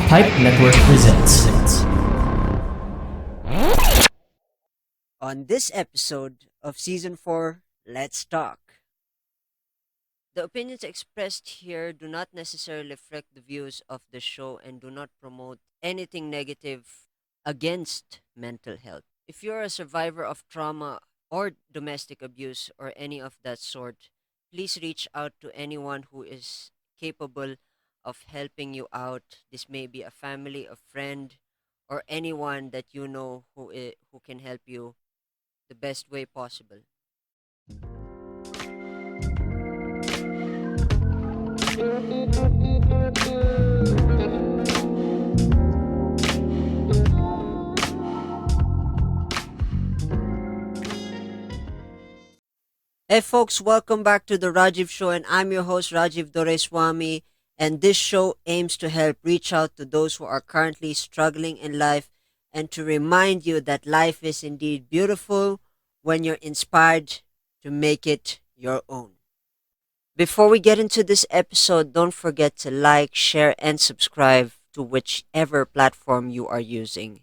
Pipe Network presents. On this episode of Season 4, Let's Talk. The opinions expressed here do not necessarily reflect the views of the show and do not promote anything negative against mental health. If you're a survivor of trauma or domestic abuse or any of that sort, please reach out to anyone who is capable of helping you out. This may be a family, a friend, or anyone that you know who can help you the best way possible. Hey folks, welcome back to the Rajiv Show, and I'm your host Rajiv Doreswamy. And this show aims to help reach out to those who are currently struggling in life and to remind you that life is indeed beautiful when you're inspired to make it your own. Before we get into this episode, don't forget to like, share, and subscribe to whichever platform you are using.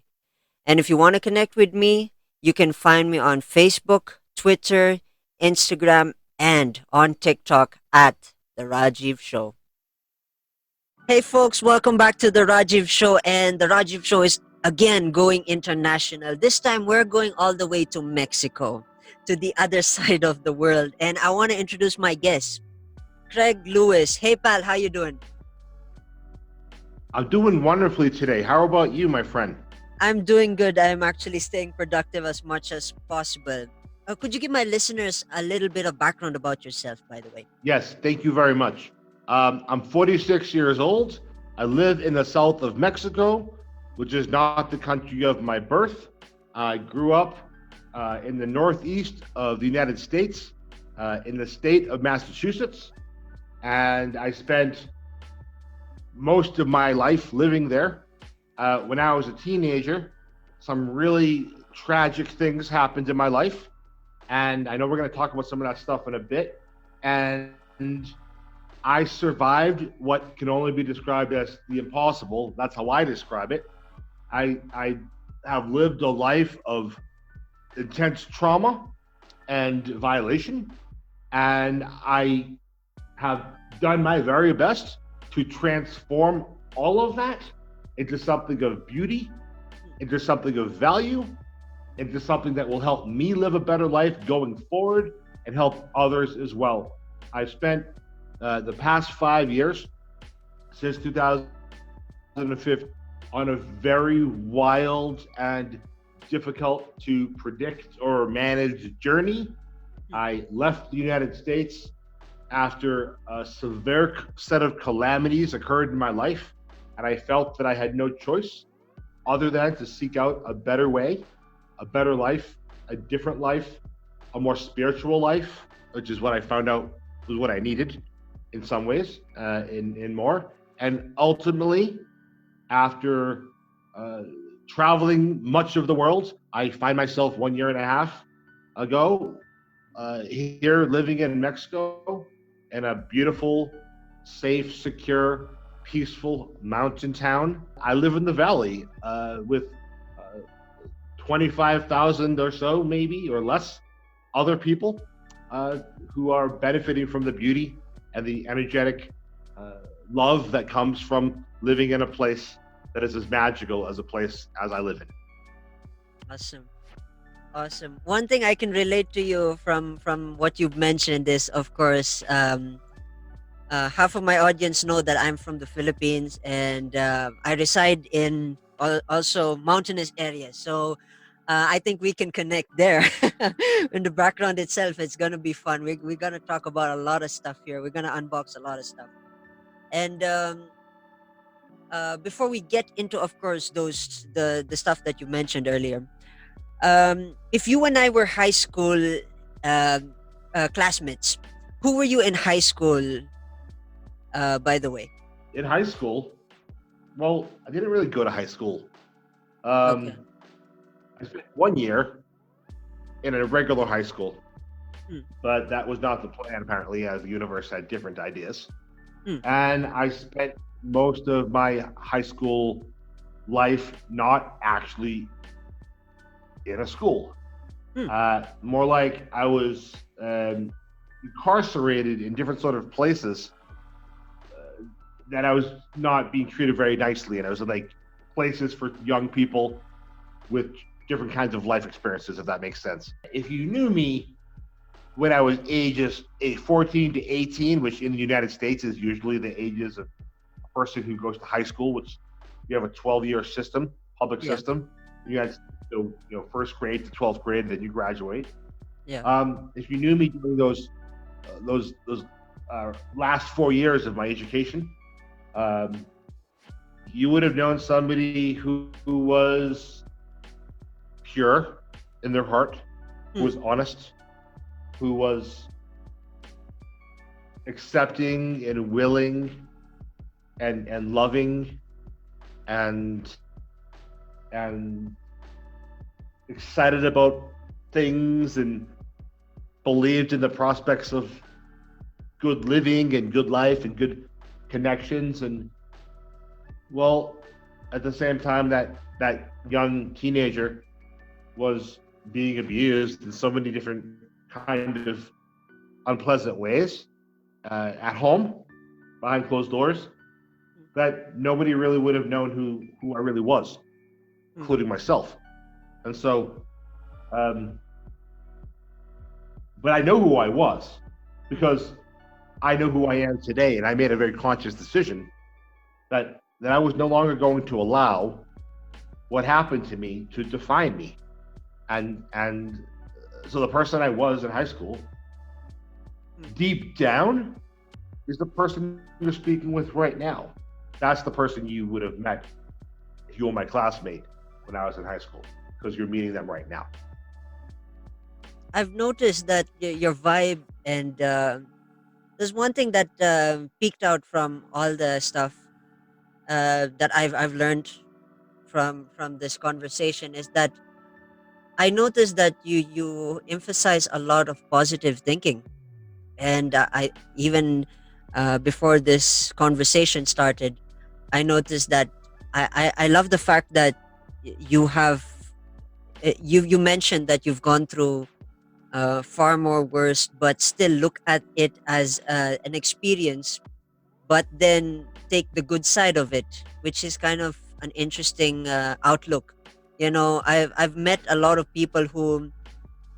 And if you want to connect with me, you can find me on Facebook, Twitter, Instagram, and on TikTok at The Rajiv Show. Hey folks, welcome back to The Rajiv Show. And The Rajiv Show is again going international. This time we're going all the way to Mexico, to the other side of the world. And I want to introduce my guest, Craig Lewis. Hey pal, how you doing? I'm doing wonderfully today. How about you, my friend? I'm doing good. I'm actually staying productive as much as possible. Could you give my listeners a little bit of background about yourself, by the way? Yes, thank you very much. I'm 46 years old. I live in the south of Mexico, which is not the country of my birth. I grew up in the northeast of the United States, in the state of Massachusetts, and I spent most of my life living there. When I was a teenager, some really tragic things happened in my life. And I know we're going to talk about some of that stuff in a bit. And I survived what can only be described as the impossible. That's how I describe it. I have lived a life of intense trauma and violation. And I have done my very best to transform all of that into something of beauty, into something of value, into something that will help me live a better life going forward and help others as well. I've spent the past 5 years, since 2015, on a very wild and difficult to predict or manage journey. I left the United States after a severe set of calamities occurred in my life, and I felt that I had no choice other than to seek out a better way, a better life, a different life, a more spiritual life, which is what I found out was what I needed in some ways, in more. And ultimately, after traveling much of the world, I find myself 1 year and a half ago here living in Mexico in a beautiful, safe, secure, peaceful mountain town. I live in the valley with 25,000 or so, maybe, or less, other people who are benefiting from the beauty and the energetic love that comes from living in a place that is as magical as a place as I live in. Awesome. Awesome. One thing I can relate to you from what you've mentioned is, of course, half of my audience know that I'm from the Philippines, and I reside in also mountainous areas. So I think we can connect there. In the background itself, it's gonna be fun. We're gonna talk about a lot of stuff here. We're gonna unbox a lot of stuff. And before we get into, of course, the stuff that you mentioned earlier, if you and I were high school classmates, who were you in high school? By the way. In high school, well, I didn't really go to high school. Okay. Um, I spent 1 year in a regular high school, Hmm. but that was not the plan, apparently, as the universe had different ideas. Hmm. And I spent most of my high school life not actually in a school. Hmm. More like I was incarcerated in different sort of places that I was not being treated very nicely, and I was in like places for young people with different kinds of life experiences, if that makes sense. If you knew me when I was ages 14 to 18, which in the United States is usually the ages of a person who goes to high school, which you have a 12-year system, public Yeah. system. You had first grade to 12th grade, then you graduate. Yeah. If you knew me during those last 4 years of my education, um, you would have known somebody who was pure in their heart, who Hmm. was honest, who was accepting and willing and loving and and excited about things and believed in the prospects of good living and good life and good connections. And well, at the same time, that young teenager was being abused in so many different kind of unpleasant ways at home behind closed doors that nobody really would have known who I really was, Hmm. including myself. And so, um, but I know who I was because I know who I am today, and I made a very conscious decision that I was no longer going to allow what happened to me to define me. And so the person I was in high school, deep down, is the person you're speaking with right now. That's the person you would have met if you were my classmate when I was in high school, because you're meeting them right now. I've noticed that your vibe and there's one thing that peeked out from all the stuff that I've learned from this conversation is that I noticed that you emphasize a lot of positive thinking, and I even before this conversation started, I noticed that I love the fact that you have you mentioned that you've gone through far more worse, but still look at it as an experience, but then take the good side of it, which is kind of an interesting outlook. I've met a lot of people who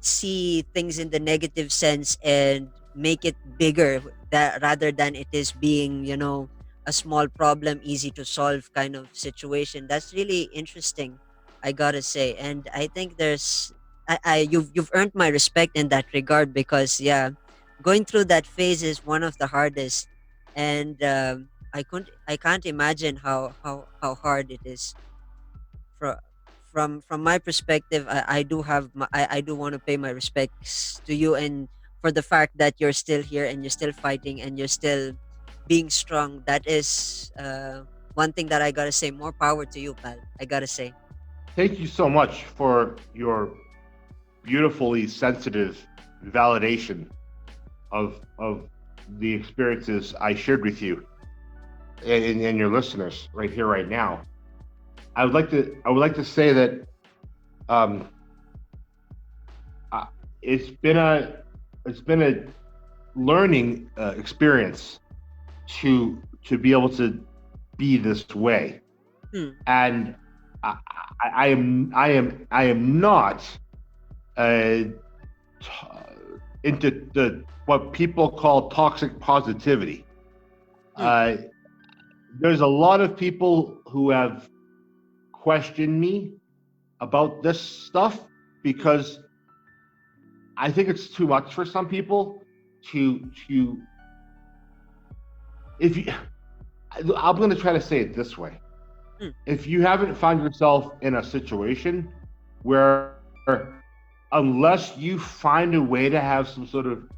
see things in the negative sense and make it bigger, that rather than it is being a small problem, easy to solve kind of situation. That's really interesting, I gotta say. And I think you've earned my respect in that regard, because yeah, going through that phase is one of the hardest. And I can't imagine how hard it is. From from from my perspective, I do I do want to pay my respects to you, and for the fact that you're still here and you're still fighting and you're still being strong. That is one thing that I gotta say. More power to you, pal. I gotta say. Thank you so much for your beautifully sensitive validation of the experiences I shared with you and your listeners right here, right now. I would like to say that um, uh, it's been a it's been a learning experience to be able to be this way, Hmm. and I am not uh, into the what people call toxic positivity. Hmm. Uh, there's a lot of people who have questioned me about this stuff Hmm. because I think it's too much for some people to if you I'm going to try to say it this way. Hmm. If you haven't found yourself in a situation where unless you find a way to have some sort of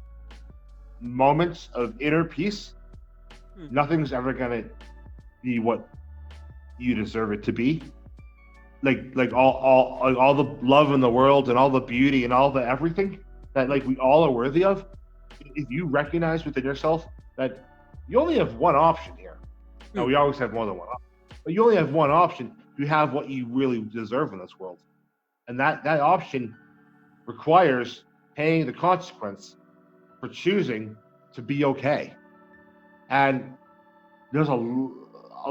moments of inner peace, Hmm. nothing's ever going to be what you deserve it to be. Like all the love in the world and all the beauty and all the everything that like we all are worthy of. If you recognize within yourself that you only have one option here, Now, Hmm. we always have more than one option, but you only have one option to have what you really deserve in this world. And that option requires paying the consequence for choosing to be okay. And there's a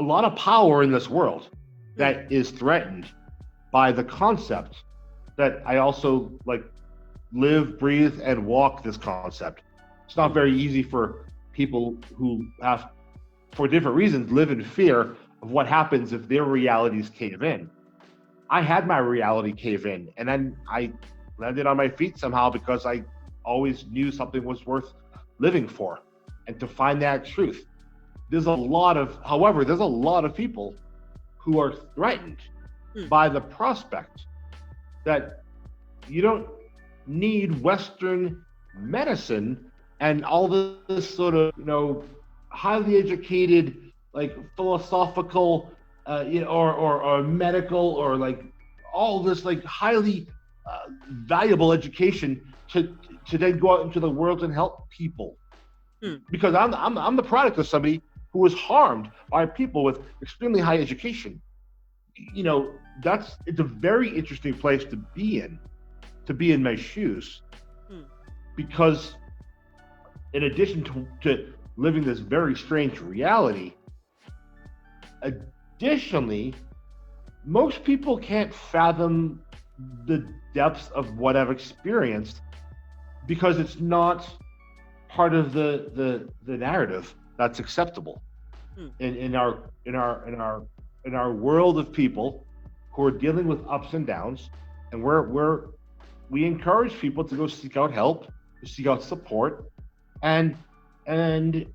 lot of power in this world Hmm. that is threatened by the concept that I also like live, breathe, and walk this concept. It's not Hmm. very easy for people who have, for different reasons, live in fear of what happens if their realities cave in. I had my reality cave in, and then I landed on my feet somehow because I always knew something was worth living for, and to find that truth. There's a lot of people who are threatened Hmm. by the prospect that you don't need Western medicine and all this sort of, highly educated, like philosophical, or medical, or like all this like highly valuable education to then go out into the world and help people. Hmm. Because I'm the product of somebody who was harmed by people with extremely high education. That's it's a very interesting place to be in my shoes, Hmm. because in addition to living this very strange reality, additionally, most people can't fathom the depths of what I've experienced because it's not part of the narrative that's acceptable Hmm. in our world of people who are dealing with ups and downs, and we encourage people to go seek out help, to seek out support, and and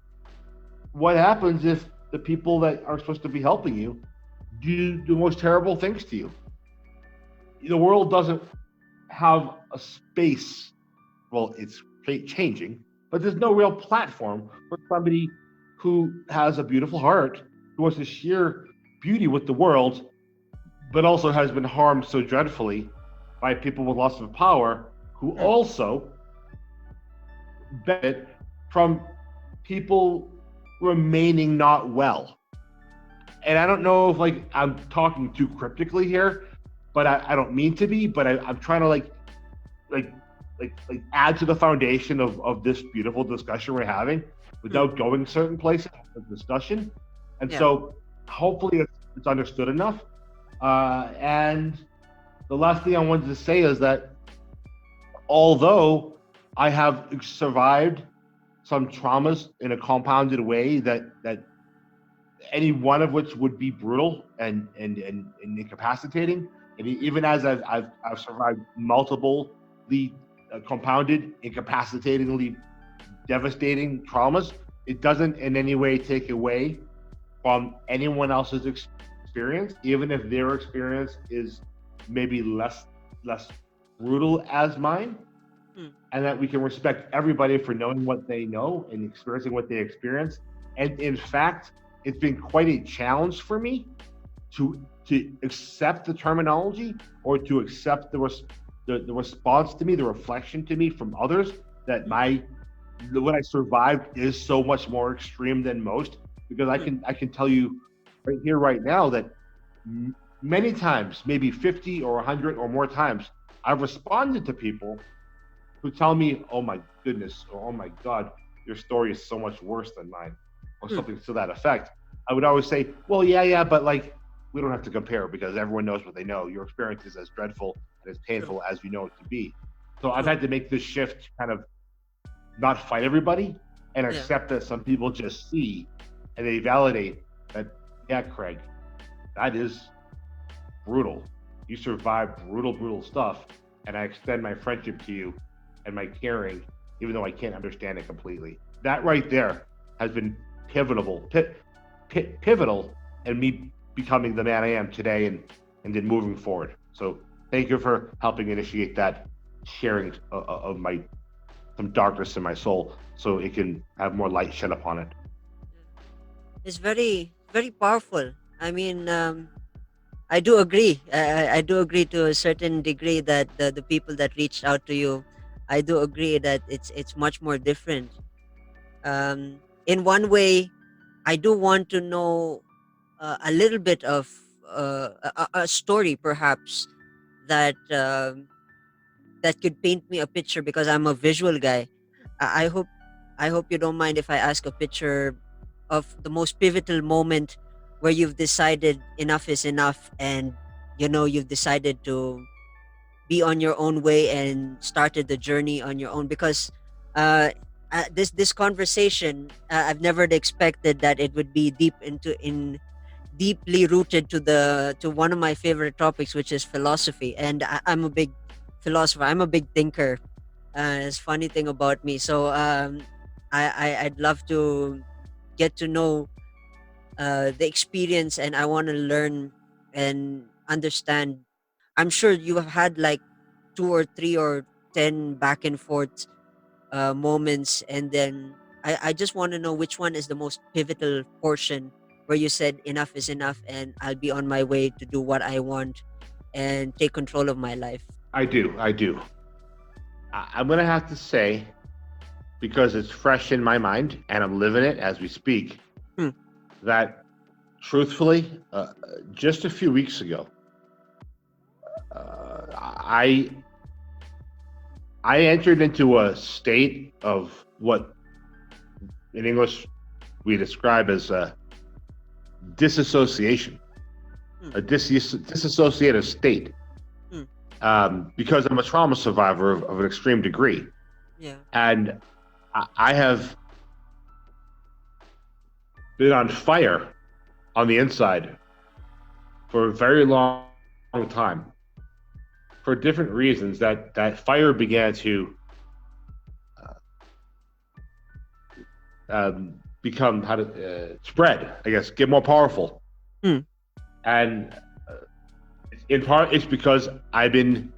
what happens if the people that are supposed to be helping you do the most terrible things to you? The world doesn't have a space. Well, it's changing, but there's no real platform for somebody who has a beautiful heart, who wants to share beauty with the world, but also has been harmed so dreadfully by people with lots of power who Hmm. also benefit from people remaining not well. And I don't know if like I'm talking too cryptically here, but I don't mean to be, but I'm trying to like add to the foundation of this beautiful discussion we're having Hmm. without going certain places of discussion. And Yeah. so hopefully it's understood enough. And the last thing I wanted to say is that although I have survived some traumas in a compounded way that any one of which would be brutal and incapacitating. And even as I've survived multiple compounded, incapacitatingly devastating traumas, it doesn't in any way take away from anyone else's experience, even if their experience is maybe less brutal as mine, Hmm. and that we can respect everybody for knowing what they know and experiencing what they experience. And in fact, it's been quite a challenge for me to accept the terminology or to accept the response to me, the reflection to me from others that Hmm. what I survived is so much more extreme than most. Because Hmm. I can tell you right here, right now, that many times, maybe 50 or 100 or more times, I've responded to people who tell me, "Oh my goodness," or "Oh my God, your story is so much worse than mine," or Hmm. something to that effect. I would always say, "Well, yeah, but like we don't have to compare because everyone knows what they know. Your experience is as dreadful and as True. painful as you know it to be." So I've True. had to make this shift, kind of not fight everybody and Yeah. accept that some people just see and they validate that, yeah, Craig, that is brutal. You survived brutal stuff, and I extend my friendship to you and my caring, even though I can't understand it completely. That right there has been pivotal in me becoming the man I am today, and then moving forward. So thank you for helping initiate that sharing of my some darkness in my soul, so it can have more light shed upon it. It's very powerful. I mean, I do agree. I do agree to a certain degree that the people that reached out to you, I do agree that it's much more different. In one way, I do want to know a little bit of a story, perhaps that that could paint me a picture because I'm a visual guy. I hope you don't mind if I ask a picture of the most pivotal moment where you've decided enough is enough, and you've decided to be on your own way and started the journey on your own. Because uh, this conversation, I've never expected that it would be in deeply rooted to one of my favorite topics, which is philosophy. And I'm a big philosopher. I'm a big thinker. It's funny thing about me. So I'd love to get to know the experience, and I want to learn and understand. I'm sure you have had like two or three or 10 back and forth moments, and then I just want to know which one is the most pivotal portion where you said enough is enough and I'll be on my way to do what I want and take control of my life. I do. I'm gonna have to say, because it's fresh in my mind and I'm living it as we speak, Hmm. that truthfully, just a few weeks ago, I entered into a state of what in English we describe as disassociation, Hmm. a disassociative state, Hmm. because I'm a trauma survivor of an extreme degree, Yeah. and I have been on fire on the inside for a very long time, for different reasons. That fire began to become how to spread, I guess, get more powerful, Hmm. and in part it's because I've been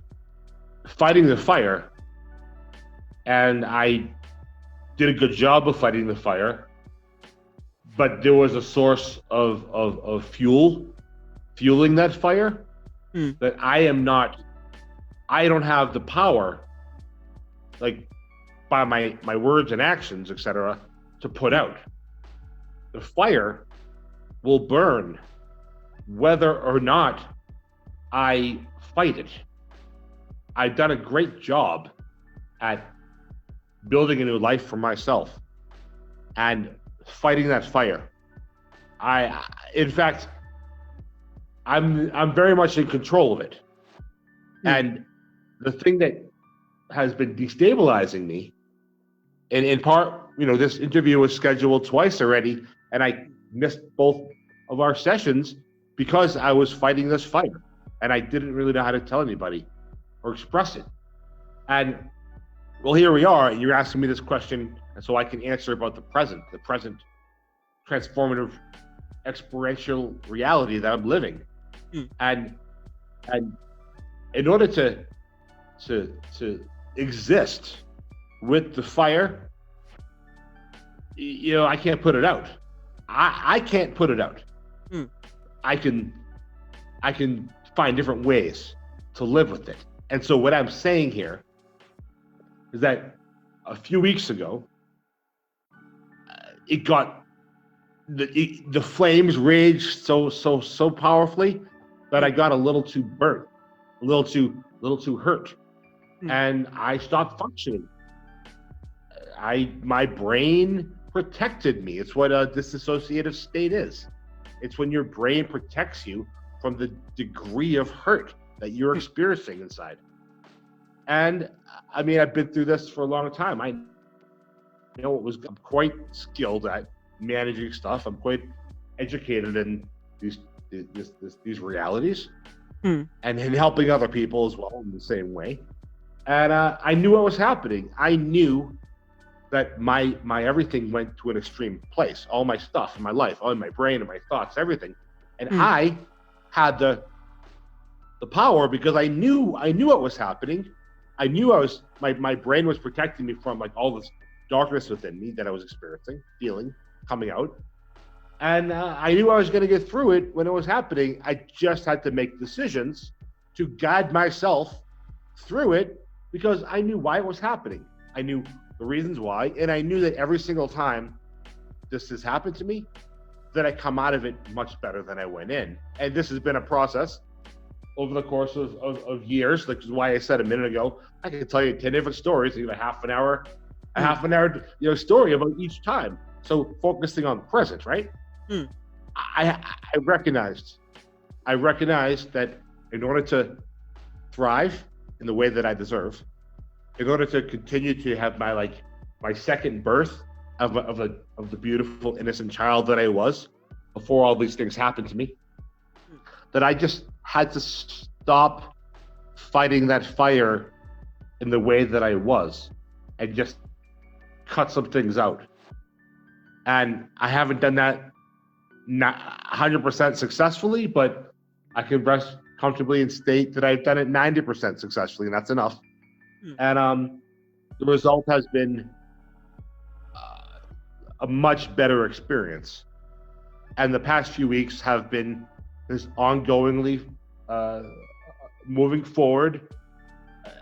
fighting the fire, and I did a good job of fighting the fire, but there was a source of fueling that fire Hmm. that I don't have the power, like by my words and actions, etc., to put Hmm. out. The fire will burn whether or not I fight it. I've done a great job at building a new life for myself and fighting that fire. In fact, I'm very much in control of it. Hmm. And the thing that has been destabilizing me, and in part, this interview was scheduled twice already, and I missed both of our sessions because I was fighting this fire, and I didn't really know how to tell anybody or express it. And well, here we are. You're asking me this question, and so I can answer about the present transformative experiential reality that I'm living. Hmm. And and in order to exist with the fire, I can't put it out. I can't put it out. Hmm. I can I can find different ways to live with it. And so what I'm saying here is that a few weeks ago, it got the flames raged so powerfully that Hmm. I got a little too burnt, a little too hurt, Hmm. and I stopped functioning. My brain protected me. It's what a dissociative state is. It's when your brain protects you from the degree of hurt that you're Hmm. experiencing inside. And I mean, I've been through this for a long time. I know I'm quite skilled at managing stuff. I'm quite educated in these these realities, Hmm. and in helping other people as well in the same way. And I knew what was happening. I knew that my everything went to an extreme place. All my stuff in my life, all in my brain and my thoughts, everything. And Hmm. I had the power because I knew what was happening. I knew my brain was protecting me from like all this darkness within me that I was experiencing, feeling, coming out. And I knew I was going to get through it when it was happening. I just had to make decisions to guide myself through it because I knew why it was happening. I knew the reasons why, and I knew that every single time this has happened to me, then I come out of it much better than I went in. And this has been a process over the course of years. Like why I said a minute ago, I could tell you 10 different stories, a half an hour, story about each time. So focusing on the present, right? I recognized that in order to thrive in the way that I deserve, in order to continue to have my second birth of the beautiful innocent child that I was before all these things happened to me, that I just had to stop fighting that fire in the way that I was and just cut some things out. And I haven't done that not 100% successfully, but I can rest comfortably and state that I've done it 90% successfully, and that's enough. And the result has been a much better experience. And the past few weeks have been this ongoingly moving forward,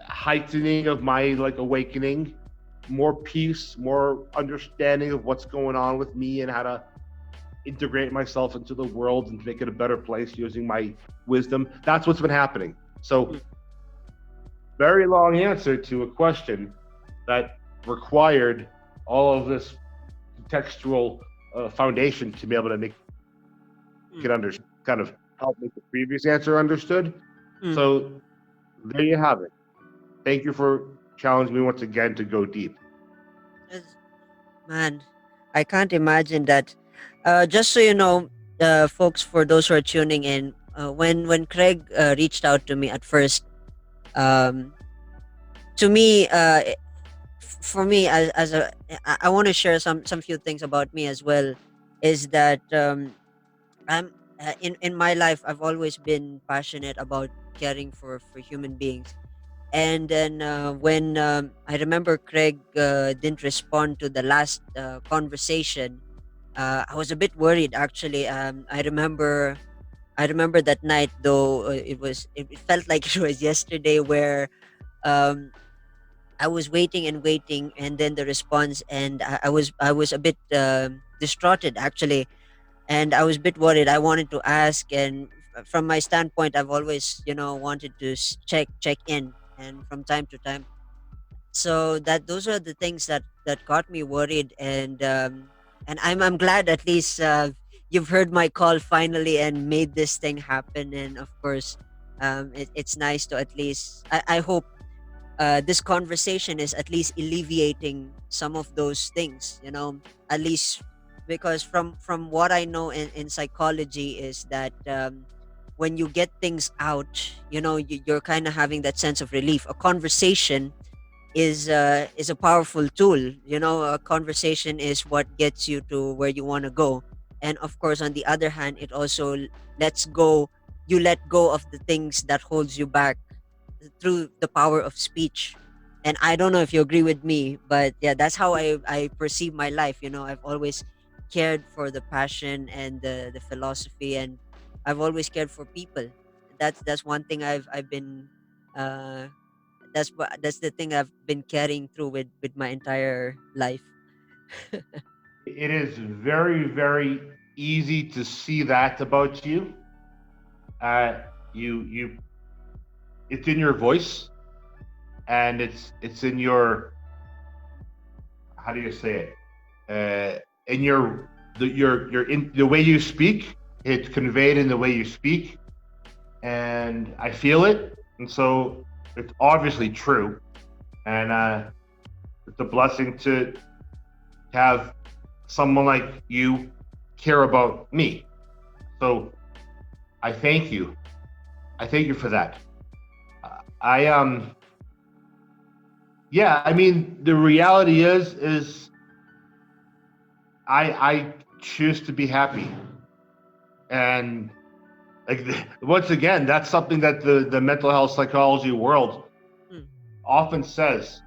heightening of my awakening, more peace, more understanding of what's going on with me and how to integrate myself into the world and make it a better place using my wisdom. That's what's been happening. So very long answer to a question that required all of this textual foundation to be able to make it kind of help make the previous answer understood. So there you have it. Thank you for challenging me once again to go deep. Man, I can't imagine that. Just so you know, folks, for those who are tuning in, when Craig reached out to me at first, um, to me, for me as a, I want to share some few things about me as well. Is that I'm in my life, I've always been passionate about caring for human beings. And then when I remember Craig didn't respond to the last conversation, I was a bit worried actually. I remember that night though, it felt like it was yesterday, where um, I was waiting and waiting, and then the response, and I was a bit distraughted actually, and I was a bit worried. I wanted to ask, and from my standpoint, I've always wanted to check in, and from time to time. So that those are the things that got me worried, and I'm glad at least you've heard my call finally and made this thing happen. And of course, it's nice to at least I hope this conversation is at least alleviating some of those things, at least, because from what I know in psychology is that when you get things out, you're kind of having that sense of relief. A conversation is a powerful tool. A conversation is what gets you to where you want to go. And of course, on the other hand, it also lets go you let go of the things that holds you back through the power of speech. And I don't know if you agree with me, but yeah, that's how I perceive my life. I've always cared for the passion and the philosophy, and I've always cared for people. That's one thing I've been uh that's the thing I've been carrying through with my entire life. It is very, very easy to see that about you. Uh, you, it's in your voice, and it's in your, how do you say it? In your in the way you speak. It's conveyed in the way you speak, and I feel it, and so it's obviously true, and it's a blessing to have someone like you care about me. So I thank you. I thank you for that. I yeah, I mean the reality is I choose to be happy. And once again, that's something that the mental health psychology world Mm, often says.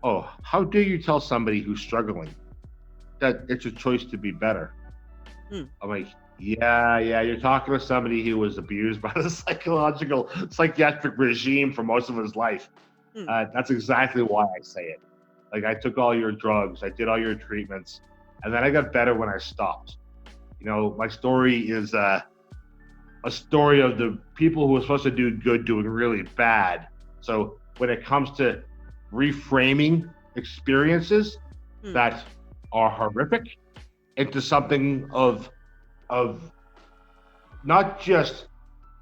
Oh, how dare you tell somebody who's struggling that it's a choice to be better? mm, I'm like, yeah, you're talking to somebody who was abused by the psychiatric regime for most of his life. mm, That's exactly why I say it. Like, I took all your drugs, I did all your treatments, and then I got better when I stopped. My story is a story of the people who are supposed to do good doing really bad. So when it comes to reframing experiences Hmm. that are horrific into something of not just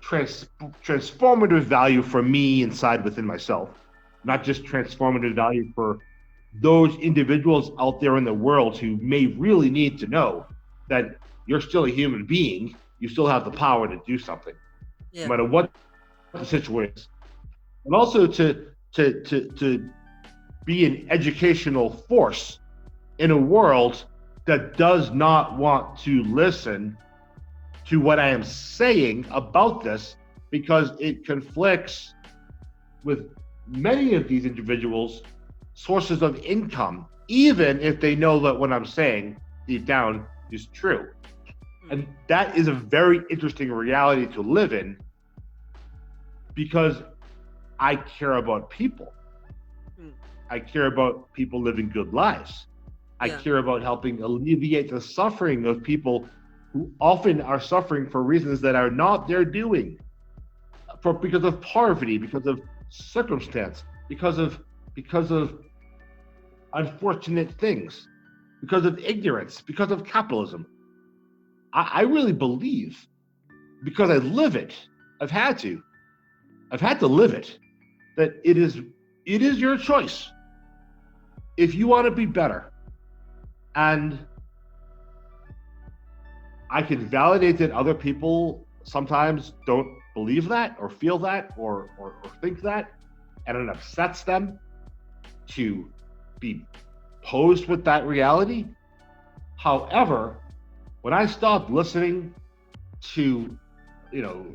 transformative value for me inside within myself, not just transformative value for those individuals out there in the world who may really need to know that you're still a human being, you still have the power to do something, no Yeah. matter what the situation is. And also to be an educational force in a world that does not want to listen to what I am saying about this because it conflicts with many of these individuals' sources of income, even if they know that what I'm saying deep down is true. Hmm. And that is a very interesting reality to live in because I care about people. Hmm. I care about people living good lives. I Yeah. care about helping alleviate the suffering of people who often are suffering for reasons that are not their doing, because of poverty, because of circumstance, because of unfortunate things, because of ignorance, because of capitalism. I really believe, because I live it, I've had to, I've had to live it, that it is your choice if you want to be better. And I can validate that other people sometimes don't believe that or feel that or think that, and it upsets them to be posed with that reality. However, when I stopped listening to, you know,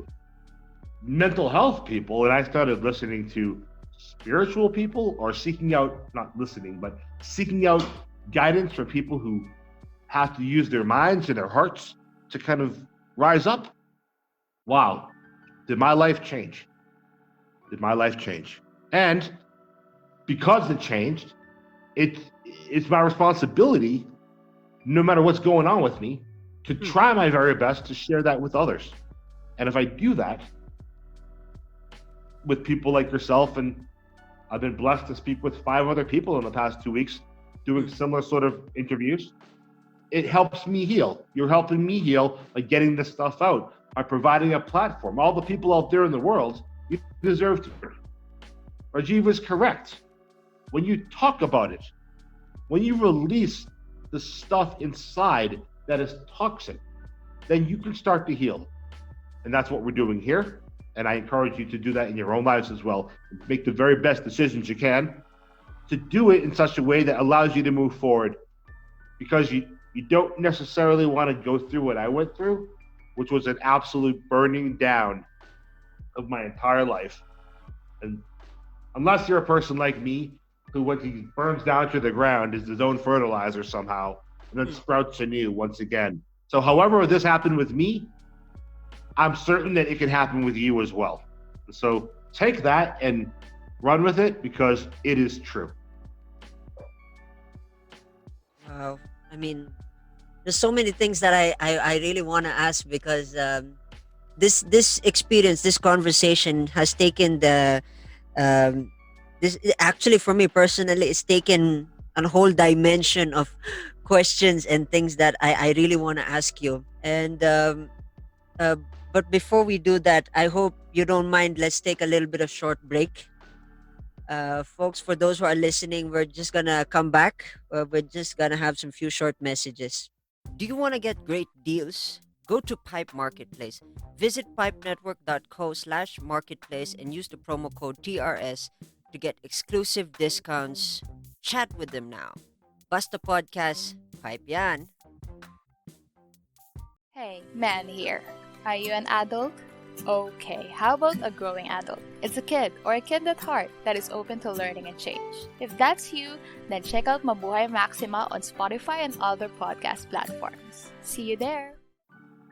mental health people and I started listening to spiritual people, or seeking out, not listening, but seeking out guidance from people who have to use their minds and their hearts to kind of rise up. Wow, did my life change? Did my life change? And because it changed, it's it's my responsibility, no matter what's going on with me, to Hmm. try my very best to share that with others. And if I do that with people like yourself, and I've been blessed to speak with 5 other people in the past 2 weeks doing Hmm. similar sort of interviews, it helps me heal. You're helping me heal by getting this stuff out, by providing a platform. All the people out there in the world, you deserve to. Rajiv was correct. When you talk about it, when you release the stuff inside that is toxic, then you can start to heal. And that's what we're doing here. And I encourage you to do that in your own lives as well. Make the very best decisions you can to do it in such a way that allows you to move forward, because you don't necessarily want to go through what I went through, which was an absolute burning down of my entire life. And unless you're a person like me, who when he burns down to the ground is his own fertilizer somehow, and then Hmm. sprouts anew once again. So, however this happened with me, I'm certain that it can happen with you as well. So take that and run with it, because it is true. Wow. I mean, there's so many things that I really want to ask, because this experience, this conversation has taken the um, this actually, for me personally, it's taken a whole dimension of questions and things that I really want to ask you. And uh, but before we do that, I hope you don't mind. Let's take a little bit of short break. Folks, for those who are listening, we're just gonna come back. We're just gonna have some few short messages. Do you want to get great deals? Go to Pipe Marketplace. Visit pipenetwork.co/marketplace and use the promo code TRS to get exclusive discounts. Chat with them now. Basta Podcast, Pipe yan. Hey, man here. Are you an adult? Okay, how about a growing adult? It's a kid or a kid at heart that is open to learning and change. If that's you, then check out Mabuhay Maxima on Spotify and other podcast platforms. See you there.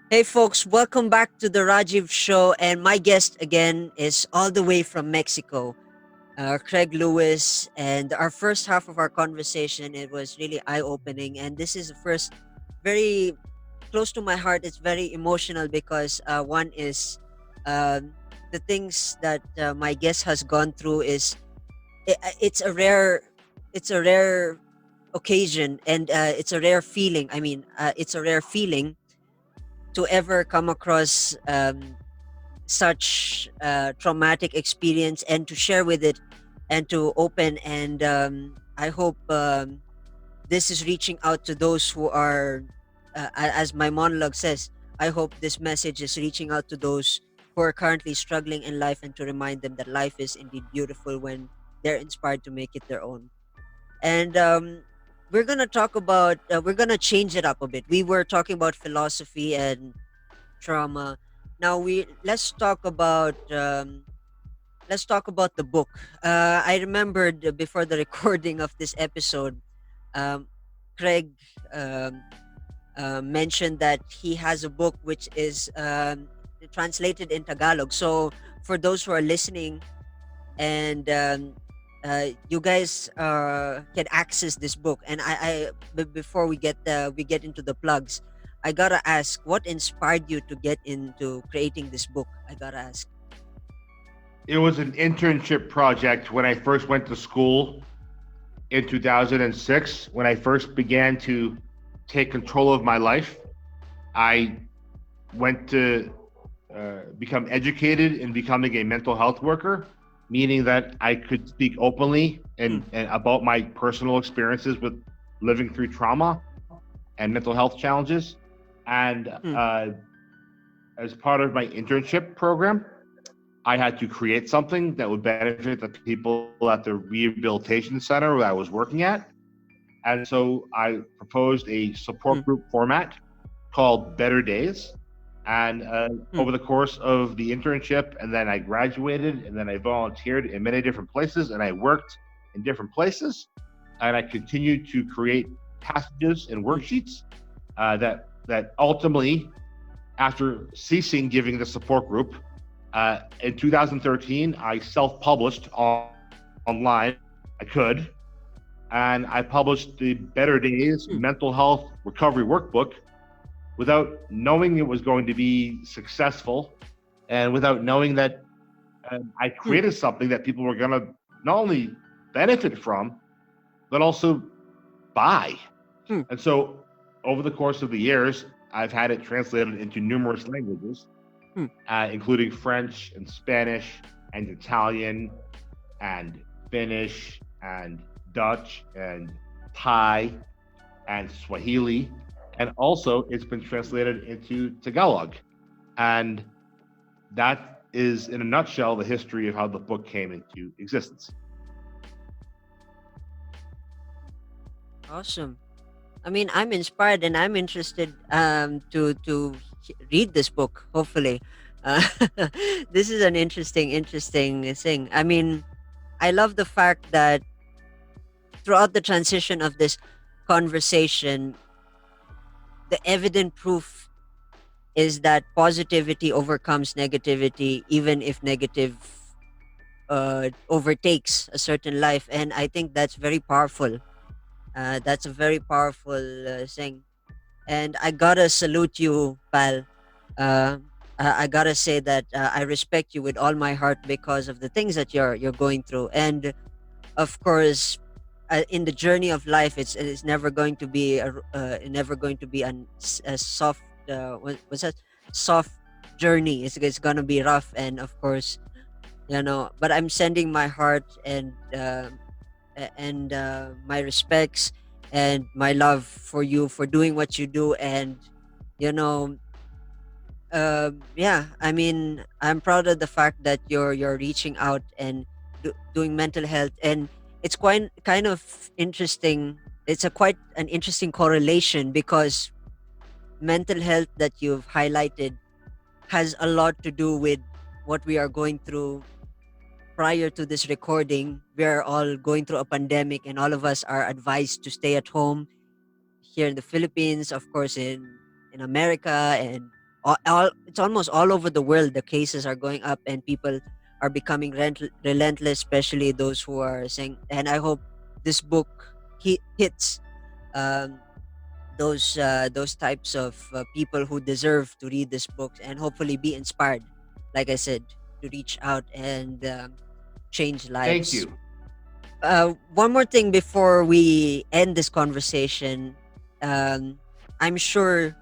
Hey folks, welcome back to the Rajiv Show, and my guest again is all the way from Mexico, Craig Lewis. And our first half of our conversation, it was really eye-opening, and this is the first very close to my heart. It's very emotional because one is um, the things that my guest has gone through is it's a rare, it's a rare occasion, and it's a rare feeling. I mean, it's a rare feeling to ever come across such traumatic experience and to share with it and to open. And I hope this is reaching out to those who are, as my monologue says, I hope this message is reaching out to those who are currently struggling in life and to remind them that life is indeed beautiful when they're inspired to make it their own. And we're gonna talk about, we're gonna change it up a bit. We were talking about philosophy and trauma. Now we let's talk about the book. I remembered before the recording of this episode, um, Craig um, mentioned that he has a book which is translated in Tagalog. So for those who are listening and you guys can access this book, and before we get into the plugs, I gotta ask, what inspired you to get into creating this book? I gotta ask. It was an internship project when I first went to school in 2006. When I first began to take control of my life, I went to become educated in becoming a mental health worker, meaning that I could speak openly and about my personal experiences with living through trauma and mental health challenges. And as part of my internship program, I had to create something that would benefit the people at the rehabilitation center that I was working at. And so I proposed a support group format called Better Days. And over the course of the internship, and then I graduated, and then I volunteered in many different places, and I worked in different places, and I continued to create passages and worksheets that ultimately, after ceasing giving the support group, in 2013, I self-published online. I could, and I published the Better Days Mental Health Recovery Workbook without knowing it was going to be successful, and without knowing that I created something that people were going to not only benefit from, but also buy. And so over the course of the years, I've had it translated into numerous languages, including French and Spanish and Italian and Finnish and Dutch and Thai and Swahili. And also it's been translated into Tagalog. And that is, in a nutshell, the history of how the book came into existence. Awesome. I mean, I'm inspired and I'm interested to read this book. Hopefully, uh, this is an interesting thing. I mean, I love the fact that throughout the transition of this conversation, the evident proof is that positivity overcomes negativity, even if negative overtakes a certain life, and I think that's very powerful. That's a very powerful thing, and I gotta salute you, pal. Uh, I gotta say that I respect you with all my heart because of the things that you're going through, and of course, in the journey of life, it's never going to be never going to be a soft what's that, soft journey. It's gonna be rough, and of course, But I'm sending my heart and my respects and my love for you for doing what you do, and you know yeah, I mean, I'm proud of the fact that you're reaching out and doing mental health, and it's quite kind of interesting. It's a quite an interesting correlation because mental health that you've highlighted has a lot to do with what we are going through. Prior to this recording, we're all going through a pandemic, and all of us are advised to stay at home here in the Philippines, of course, in America, and it's almost all over the world. The cases are going up, and people are becoming relentless, especially those who are saying. And I hope this book hits um, those types of people who deserve to read this book and hopefully be inspired, like I said, to reach out and change Thank lives. you. One more thing before we end this conversation. um, I'm sure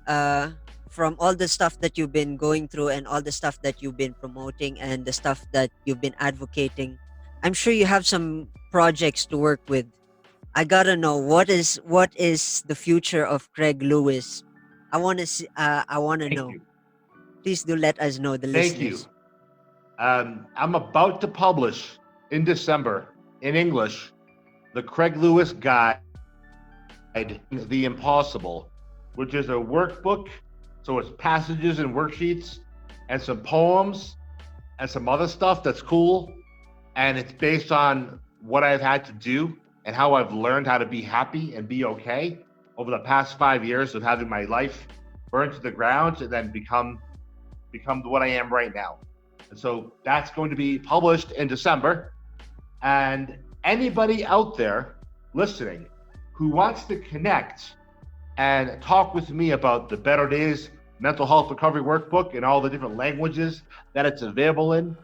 uh, from all the stuff that you've been going through and all the stuff that you've been promoting and the stuff that you've been advocating, I'm sure you have some projects to work with. I gotta know what is the future of Craig Lewis. I want to Thank know. you. Please do let us know, the Thank you. listeners. I'm about to publish in December in English the Craig Lewis Guide, The Impossible, which is a workbook. So it's passages and worksheets and some poems and some other stuff that's cool. And it's based on what I've had to do and how I've learned how to be happy and be okay over the past 5 years of having my life burned to the ground and then become what I am right now. And so that's going to be published in December. And anybody out there listening who wants to connect and talk with me about the Better Days Mental Health Recovery Workbook and all the different languages that it's available in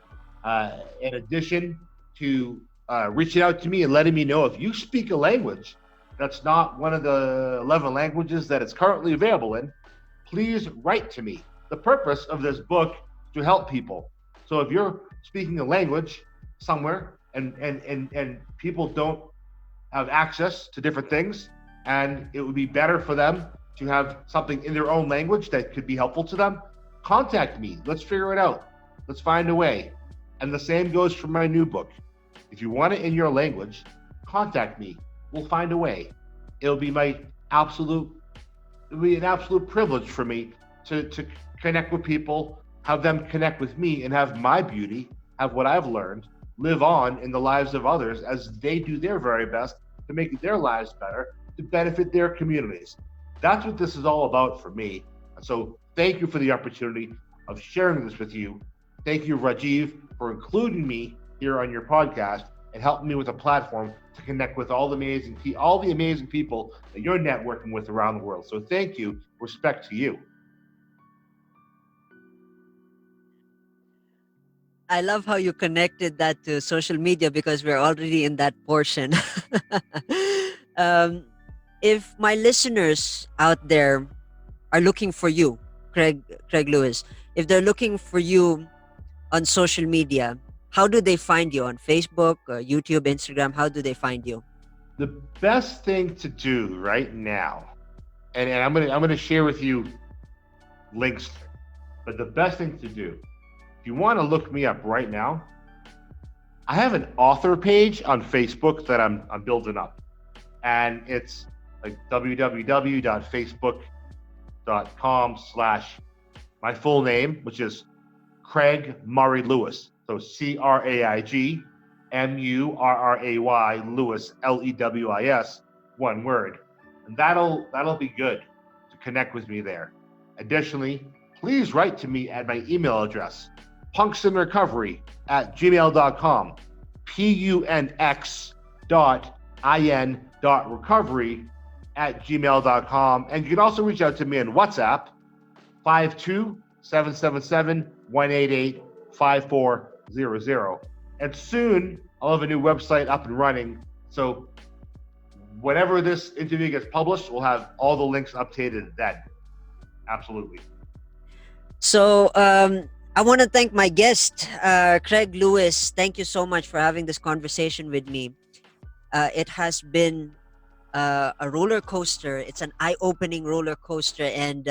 addition to reaching out to me and letting me know if you speak a language that's not one of the 11 languages that it's currently available in, please write to me. The purpose of this book is to help people. So if you're speaking a language somewhere and people don't have access to different things, and it would be better for them to have something in their own language that could be helpful to them, contact me. Let's figure it out. Let's find a way. And the same goes for my new book. If you want it in your language, contact me. We'll find a way. It'll be an absolute privilege for me to connect with people, have them connect with me, and have my beauty, have what I've learned, live on in the lives of others as they do their very best to make their lives better, to benefit their communities. That's what this is all about for me. And so thank you for the opportunity of sharing this with you. Thank you, Rajiv, for including me here on your podcast and helping me with a platform to connect with all the amazing people that you're networking with around the world. So thank you. Respect to you. I love how you connected that to social media because we're already in that portion. um, if my listeners out there are looking for you, Craig Lewis, if they're looking for you on social media, how do they find you on Facebook, YouTube, Instagram? How do they find you? The best thing to do right now, and I'm gonna share with you links, but the best thing to do, if you want to look me up right now, I have an author page on Facebook that I'm building up, and it's like www.facebook.com/ my full name, which is Craig Murray Lewis. So CraigMurray Lewis, LEWIS, one word. And that'll be good to connect with me there. Additionally, please write to me at my email address, punxinrecovery@gmail.com, punx.in.recovery@gmail.com. And you can also reach out to me on WhatsApp, 52-777-188-5400. And soon I'll have a new website up and running. So whenever this interview gets published, we'll have all the links updated then. Absolutely. So I want to thank my guest, Craig Lewis. Thank you so much for having this conversation with me. It has been a roller coaster. It's an eye-opening roller coaster, and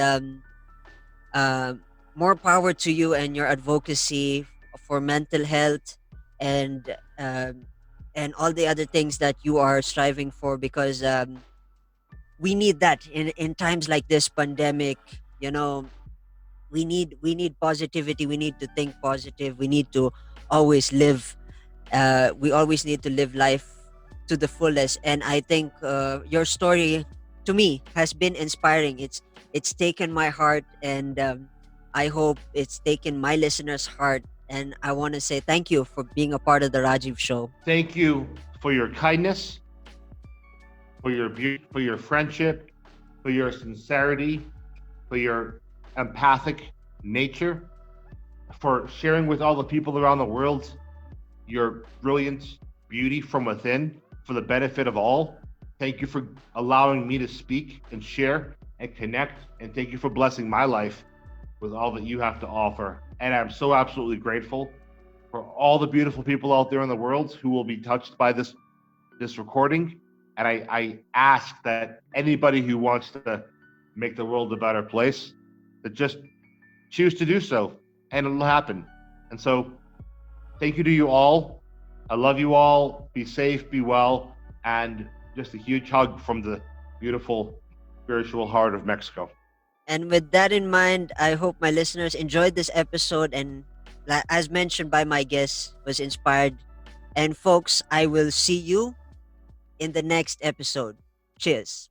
uh, more power to you and your advocacy for mental health and um, and all the other things that you are striving for, because we need that in times like this pandemic. You know, we need positivity. We need to think positive. We need to always live. We always need to live life to the fullest. And I think your story to me has been inspiring. It's taken my heart, and I hope it's taken my listeners' heart. And I want to say thank you for being a part of the Rajiv Show. Thank you for your kindness, for your beauty, for your friendship, for your sincerity, for your empathic nature, for sharing with all the people around the world your brilliant beauty from within for the benefit of all. Thank you for allowing me to speak and share and connect. And thank you for blessing my life with all that you have to offer. And I'm so absolutely grateful for all the beautiful people out there in the world who will be touched by this recording. And I ask that anybody who wants to make the world a better place, that just choose to do so, and it'll happen. And so thank you to you all. I love you all. Be safe, be well, and just a huge hug from the beautiful spiritual heart of Mexico. And with that in mind, I hope my listeners enjoyed this episode and, as mentioned by my guest, was inspired. And folks, I will see you in the next episode. Cheers.